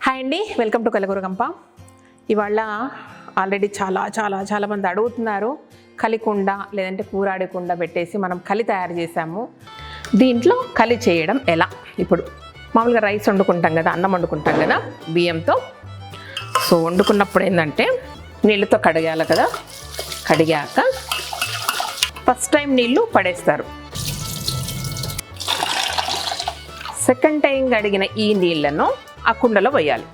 Hi అండి, welcome to Kalagooragampa. ఇవాళ already చాలా మంది అడుగుతున్నారు. కలికుండ లేదంటే కూరాడి కుండ పెట్టేసి మనం కలి తయారు చేసాము. దీంట్లో కలి చేయడం ఎలా? ఇప్పుడు మామూలుగా రైస్ వండుకుంటాం కదా, అన్నం వండుకుంటాం కదా బియ్యంతో. సో వండుకున్నప్పుడు ఏంటంటే నీళ్ళతో కడిగాలి కదా. కడిగాక ఫస్ట్ టైం నీళ్ళు పడేస్తారు. సెకండ్ టైం కడిగిన ఈ నీళ్ళను ఆ కుండలో పోయాలి.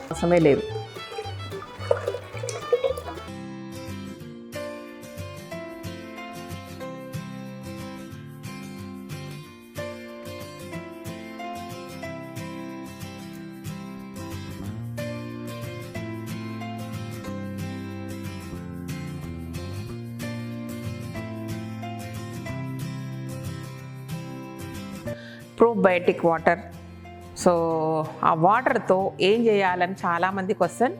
అవసరమే లేదు. Probiotic water. సో ఆ వాటర్తో ఏం చేయాలని చాలామంది క్వశ్చన్.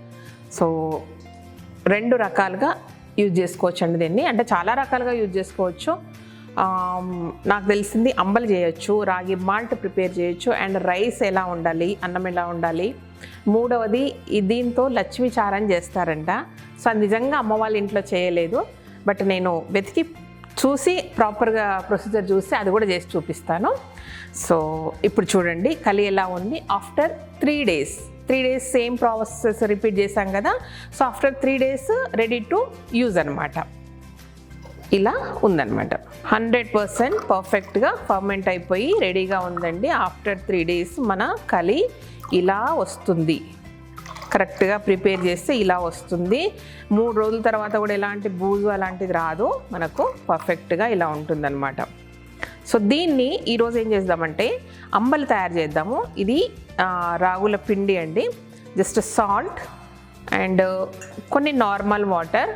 సో రెండు రకాలుగా యూజ్ చేసుకోవచ్చు అండి దీన్ని. అంటే చాలా రకాలుగా యూజ్ చేసుకోవచ్చు. నాకు తెలిసింది అంబలి చేయొచ్చు, రాగి మాల్ట్ ప్రిపేర్ చేయొచ్చు, అండ్ రైస్ ఎలా ఉండాలి, అన్నం ఎలా ఉండాలి. మూడవది దీంతో లక్ష్మీ చారం చేస్తారంట. సో అది నిజంగా అమ్మ వాళ్ళ ఇంట్లో చేయలేదు, బట్ నేను వెతికి చూసి ప్రాపర్గా ప్రొసీజర్ చూసి అది కూడా చేసి చూపిస్తాను. సో ఇప్పుడు చూడండి కలి ఎలా ఉంది. After 3 days same process repeat చేశాం కదా. So after 3 days ready to use అనమాట. ఇలా ఉందన్నమాట. 100% పర్ఫెక్ట్గా ఫర్మెంట్ అయిపోయి రెడీగా ఉందండి. ఆఫ్టర్ 3 days మన కలి ఇలా వస్తుంది. కరెక్ట్గా ప్రిపేర్ చేస్తే ఇలా వస్తుంది. 3 రోజుల తర్వాత కూడా ఎలాంటి బూజు అలాంటిది రాదు, మనకు పర్ఫెక్ట్గా ఇలా ఉంటుందన్నమాట. సో దీన్ని ఈరోజు ఏం చేద్దామంటే అంబలి తయారు చేద్దాము. ఇది రాగుల పిండి అండి. జస్ట్ సాల్ట్ అండ్ కొన్ని నార్మల్ వాటర్,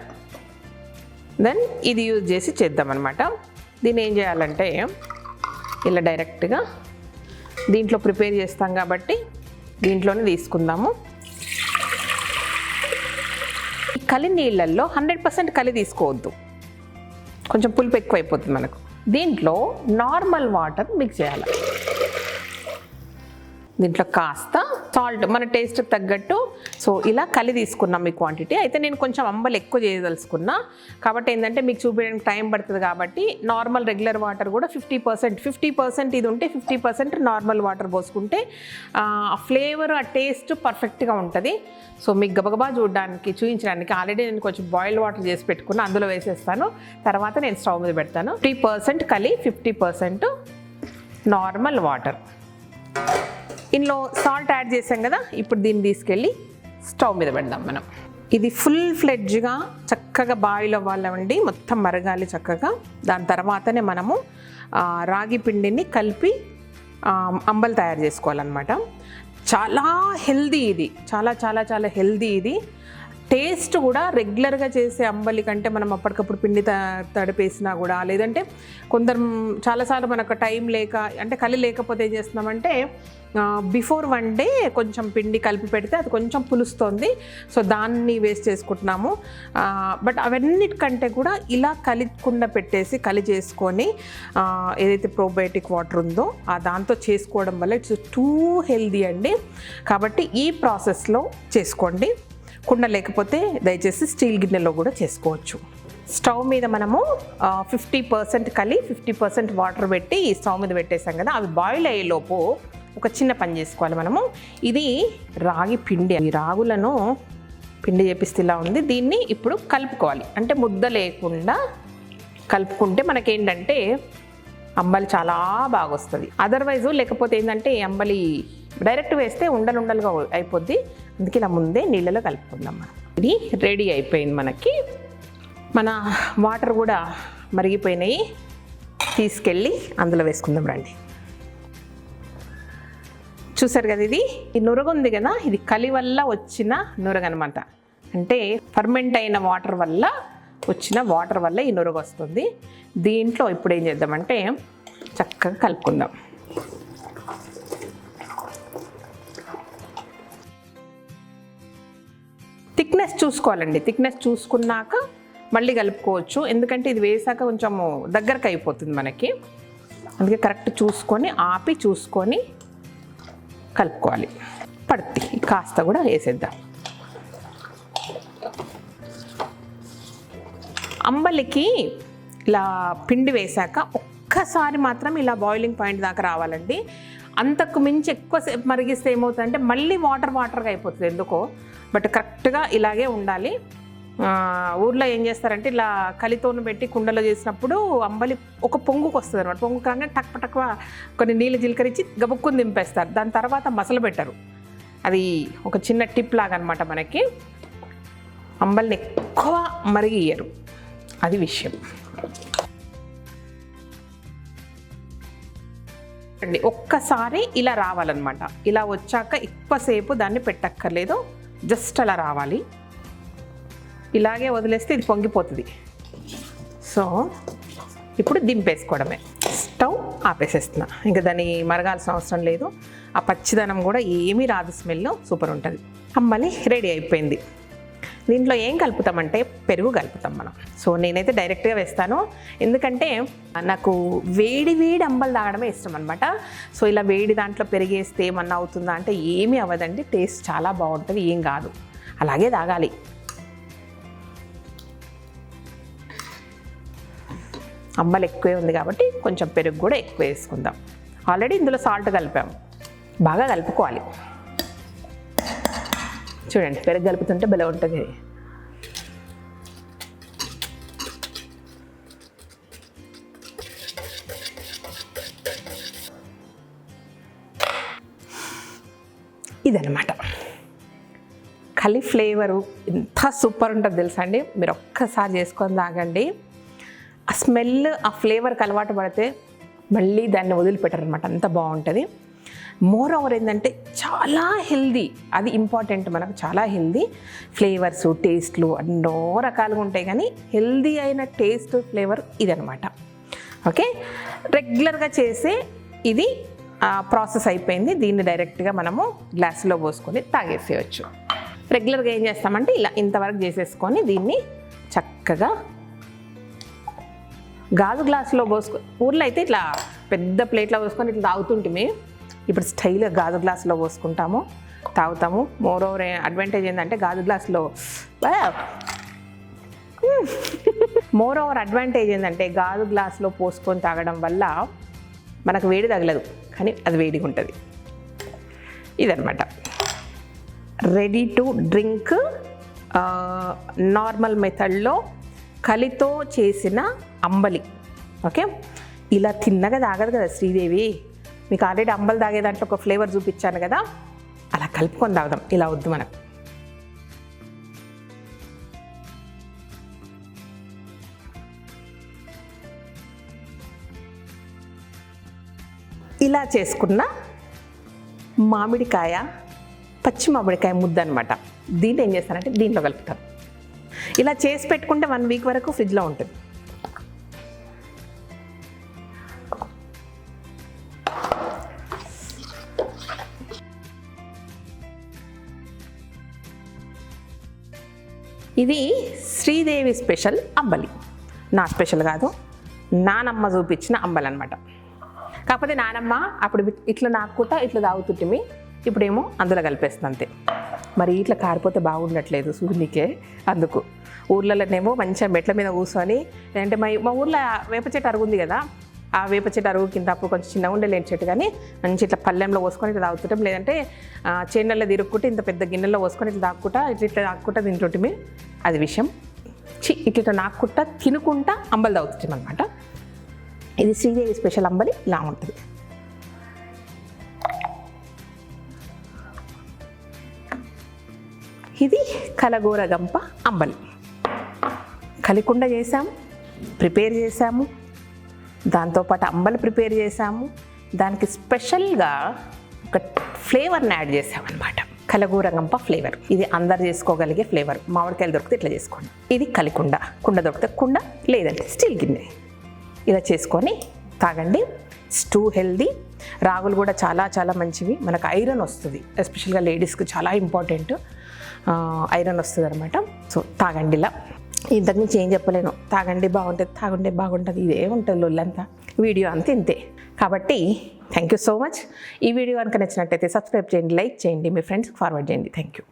దెన్ ఇది యూజ్ చేసి చేద్దామన్నమాట. దీన్ని ఏం చేయాలంటే ఇలా డైరెక్ట్గా దీంట్లో ప్రిపేర్ చేస్తాం కాబట్టి దీంట్లోనే తీసుకుందాము. ఈ కలి నీళ్ళల్లో 100% కలి తీసుకోవద్దు, కొంచెం పులుపు ఎక్కువ అయిపోతుంది మనకు. దీంట్లో నార్మల్ వాటర్ మిక్స్ చేయాలి. దీంట్లో కాస్త సాల్ట్ మన టేస్ట్ తగ్గట్టు. సో ఇలా కలి తీసుకున్నాం మీ క్వాంటిటీ. అయితే నేను కొంచెం అంబలి ఎక్కువ చేయదలుచుకున్నా కాబట్టి ఏంటంటే మీకు చూపించడానికి టైం పడుతుంది కాబట్టి నార్మల్ రెగ్యులర్ వాటర్ కూడా 50% ఇది ఉంటే 50% నార్మల్ వాటర్ పోసుకుంటే ఆ ఫ్లేవర్ ఆ టేస్ట్ పర్ఫెక్ట్గా ఉంటుంది. సో మీకు గబగబా చూపించడానికి ఆల్రెడీ నేను కొంచెం బాయిల్డ్ వాటర్ చేసి పెట్టుకున్నా, అందులో వేసేస్తాను. తర్వాత నేను స్టవ్ మీద పెడతాను. 50% కలి, 50% నార్మల్ వాటర్. ఇందులో సాల్ట్ యాడ్ చేసాం కదా. ఇప్పుడు దీన్ని తీసుకెళ్ళి స్టవ్ మీద పెడదాం మనం. ఇది ఫుల్ ఫ్లెడ్జ్గా చక్కగా బాయిల్ అవ్వాలండి, మొత్తం మరగాలి చక్కగా. దాని తర్వాతనే మనము రాగి పిండిని కలిపి అంబలి తయారు చేసుకోవాలన్నమాట. చాలా హెల్దీ ఇది, చాలా హెల్దీ ఇది. టేస్ట్ కూడా రెగ్యులర్గా చేసే అంబలి కంటే మనం అప్పటికప్పుడు పిండి తడిపేసినా కూడా, లేదంటే కొందరు చాలాసార్లు మనకు టైం లేక అంటే కలి లేకపోతే ఏం చేస్తున్నామంటే బిఫోర్ 1 day కొంచెం పిండి కలిపి పెడితే అది కొంచెం పులుస్తుంది. సో దాన్ని వేస్ట్ చేసుకుంటున్నాము. బట్ అవన్నిటికంటే కూడా ఇలా కలికుండా పెట్టేసి కలి చేసుకొని ఏదైతే ప్రోబయోటిక్ వాటర్ ఉందో దాంతో చేసుకోవడం వల్ల ఇట్స్ టూ హెల్దీ అండి. కాబట్టి ఈ ప్రాసెస్లో చేసుకోండి. కుండ లేకపోతే దయచేసి స్టీల్ గిన్నెలో కూడా చేసుకోవచ్చు. స్టవ్ మీద మనము 50% కలి 50% వాటర్ పెట్టి ఈ స్టవ్ మీద పెట్టేసాం కదా. అవి బాయిల్ అయ్యేలోపు ఒక చిన్న పని చేసుకోవాలి మనము. ఇది రాగి పిండి, ఈ రాగులను పిండి చేపిస్తే ఇలా ఉంది. దీన్ని ఇప్పుడు కలుపుకోవాలి. అంటే ముద్ద లేకుండా కలుపుకుంటే మనకేంటంటే అంబలి చాలా బాగా వస్తుంది. అదర్వైజు లేకపోతే ఏంటంటే అంబలి డైరెక్ట్ వేస్తే ఉండలుగా అయిపోద్ది. అందుకే ఇలా ముందే నీళ్ళలో కలుపుకుందాం మనం. ఇది రెడీ అయిపోయింది మనకి. మన వాటర్ కూడా మరిగిపోయినాయి. తీసుకెళ్ళి అందులో వేసుకుందాం రండి. చూసారు కదా, ఇది ఈ నురగ ఉంది కదా, ఇది కలి వల్ల వచ్చిన నురగ అనమాట. అంటే ఫర్మెంట్ అయిన వాటర్ వల్ల వచ్చిన వాటర్ వల్ల ఈ నురగ వస్తుంది. దీంట్లో ఇప్పుడు ఏం చేద్దామంటే చక్కగా కలుపుకుందాం. థిక్నెస్ చూసుకోవాలండి. థిక్నెస్ చూసుకున్నాక మళ్ళీ కలుపుకోవచ్చు, ఎందుకంటే ఇది వేసాక కొంచెము దగ్గరకు అయిపోతుంది మనకి. అందుకే కరెక్ట్ చూసుకొని ఆపి చూసుకొని కలుపుకోవాలి. పడుతుంది కాస్త కూడా వేసేద్దాం. అంబలికి ఇలా పిండి వేసాక ఒక్కసారి మాత్రం ఇలా బాయిలింగ్ పాయింట్ దాకా రావాలండి. అంతకు మించి ఎక్కువసేపు మరిగిస్తే ఏమవుతుందంటే మళ్ళీ వాటర్గా అయిపోతుంది ఎందుకో. బట్ కరెక్ట్గా ఇలాగే ఉండాలి. ఊర్లో ఏం చేస్తారంటే ఇలా కలితోను పెట్టి కుండలో చేసినప్పుడు అంబలి ఒక పొంగుకు వస్తుంది అనమాట. పొంగు కాగానే టక్వ కొన్ని నీళ్ళు జీలకరించి గబుక్కుని దింపేస్తారు. దాని తర్వాత మసలు పెట్టరు. అది ఒక చిన్న టిప్ లాగా అనమాట. మనకి అంబలిని ఎక్కువ మరిగియ్యరు, అది విషయం. ఒక్కసారి ఇలా రావాలన్నమాట. ఇలా వచ్చాక ఎక్కువసేపు దాన్ని పెట్టక్కర్లేదు, జస్ట్ అలా రావాలి. ఇలాగే వదిలేస్తే ఇది పొంగిపోతుంది. సో ఇప్పుడు దింపేసుకోవడమే. స్టవ్ ఆపేసేస్తున్నా, ఇంకా దాన్ని మరగాల్సిన అవసరం లేదు. ఆ పచ్చిదనం కూడా ఏమీ రాదు, స్మెల్ సూపర్ ఉంటుంది. అంబలి రెడీ అయిపోయింది. దీంట్లో ఏం కలుపుతామంటే పెరుగు కలుపుతాం మనం. సో నేనైతే డైరెక్ట్గా వేస్తాను, ఎందుకంటే నాకు వేడి అంబలి తాగడమే ఇష్టం అనమాట. సో ఇలా వేడి దాంట్లో పెరిగేస్తే ఏమన్నా అవుతుందా అంటే ఏమీ అవ్వదండి, టేస్ట్ చాలా బాగుంటుంది, ఏం కాదు, అలాగే తాగాలి. అంబలి ఎక్కువే ఉంది కాబట్టి కొంచెం పెరుగు కూడా ఎక్కువ వేసుకుందాం. ఆల్రెడీ ఇందులో సాల్ట్ కలిపాము, బాగా కలుపుకోవాలి. చూడండి పెరుగు కలుపుతుంటే భలే ఉంటుంది. ఇదన్నమాట కలి ఫ్లేవరు, ఎంత సూపర్ ఉంటుంది తెలుసా అండి. మీరు ఒక్కసారి చేసుకొని తాగండి. ఆ స్మెల్ ఆ ఫ్లేవర్కి అలవాటు పడితే మళ్ళీ దాన్ని వదిలిపెట్టరు అనమాట, అంత బాగుంటుంది. మోర్ ఓవర్ ఏంటంటే చాలా హెల్దీ, అది ఇంపార్టెంట్ మనకు. చాలా హెల్దీ ఫ్లేవర్స్, టేస్ట్లు ఎన్నో రకాలుగా ఉంటాయి, కానీ హెల్దీ అయిన టేస్ట్ ఫ్లేవర్ ఇదనమాట. ఓకే, రెగ్యులర్గా చేసే ఇది ప్రాసెస్ అయిపోయింది. దీన్ని డైరెక్ట్గా మనము గ్లాసులో పోసుకొని తాగేసేయచ్చు. రెగ్యులర్గా ఏం చేస్తామంటే ఇలా ఇంతవరకు చేసేసుకొని దీన్ని చక్కగా గాజు గ్లాసులో పోసుకొని, ఊర్లో అయితే ఇట్లా పెద్ద ప్లేట్లో పోసుకొని ఇట్లా తాగుతుంటే, ఇప్పుడు స్టైల్గా గాజు గ్లాసులో పోసుకుంటాము, తాగుతాము. మోర్ ఓవర్ అడ్వాంటేజ్ ఏంటంటే గాజు గ్లాసులో గాజు గ్లాసులో పోసుకొని తాగడం వల్ల మనకు వేడి తగలదు, కానీ అది వేడిగా ఉంటుంది. ఇదనమాట రెడీ టు డ్రింక్ నార్మల్ మెథడ్లో కలితో చేసిన అంబలి. ఓకే, ఇలా తిన్నగా తాగదు కదా శ్రీదేవి. మీకు ఆల్రెడీ అంబలి తాగే దాంట్లో ఒక ఫ్లేవర్ చూపించాను కదా, అలా కలుపుకొని తాగుదాం. ఇలా వద్దు మనకు. ఇలా చేసుకున్న మామిడికాయ, పచ్చి మామిడికాయ ముద్ద అనమాట. దీంట్లో ఏం చేస్తానంటే దీంట్లో కలుపుతాను. ఇలా చేసి పెట్టుకుంటే 1 వీక్ వరకు ఫ్రిడ్జ్లో ఉంటుంది. ఇది శ్రీదేవి స్పెషల్ అంబలి, నా స్పెషల్ కాదు, నానమ్మ చూపించిన అంబలి అనమాట. కాకపోతే నానమ్మ అప్పుడు ఇట్లా నాకుతా ఇట్లా తాగుతుంటిమి, ఇప్పుడేమో అందులో కలిపేస్తుంది అంతే. మరి ఇట్లా కారిపోతే బాగుండట్లేదు సూర్యునికే. అందుకు ఊర్లలోనేమో మంచిగా మెట్ల మీద కూర్చొని, లేదంటే మా ఊర్లో వేప చెట్టు అరుగుంది కదా, ఆ వేప చెట్టు అరుగు కింద అప్పుడు కొంచెం చిన్నగా ఉండే లేని చెట్టు, కానీ మంచి ఇట్లా పల్లెంలో పోసుకొని ఇట్లా తాగుతుంటాం. లేదంటే చేనులలో తిరుక్కుంటే ఇంత పెద్ద గిన్నెలో పోసుకొని ఇట్లా ఇట్లా తాక్కుంటా తింటుంటిమి. అది విషయం. ఇట్లా నాక్కుంటా తినుకుంటా అంబలి తాగుతుంటాం అనమాట. ఇది శ్రీదేవి స్పెషల్ అంబలి ఇలా ఉంటుంది. ఇది కలగూరగంప అంబలి. కలికుండ చేసాము, ప్రిపేర్ చేసాము, దాంతోపాటు అంబలి ప్రిపేర్ చేసాము, దానికి స్పెషల్గా ఒక ఫ్లేవర్ని యాడ్ చేసామన్నమాట, కలగూరగంప ఫ్లేవర్. ఇది అందరు చేసుకోగలిగే ఫ్లేవర్. మామిడికాయలు దొరికితే ఇట్లా చేసుకోండి. ఇది కలికుండ, కుండ దొరికితే కుండ, లేదంటే స్టీల్ గిన్నె. ఇలా చేసుకొని తాగండి. స్టూ హెల్దీ. రాగులు కూడా చాలా చాలా మంచివి, మనకు ఐరన్ వస్తుంది, ఎస్పెషల్గా లేడీస్కి చాలా ఇంపార్టెంట్, ఐరన్ వస్తుంది అనమాట. సో తాగండి ఇలా. ఇంతకు నుంచి ఏం చెప్పలేను. తాగండి బాగుంటుంది, తాగుండే బాగుంటుంది, ఇదే ఉంటుంది లొల్లంతా. వీడియో అంతా ఇంతే. కాబట్టి థ్యాంక్ యూ సో మచ్. ఈ వీడియో కనుక నచ్చినట్టయితే సబ్స్క్రైబ్ చేయండి, లైక్ చేయండి, మీ ఫ్రెండ్స్కి ఫార్వర్డ్ చేయండి. Thank you.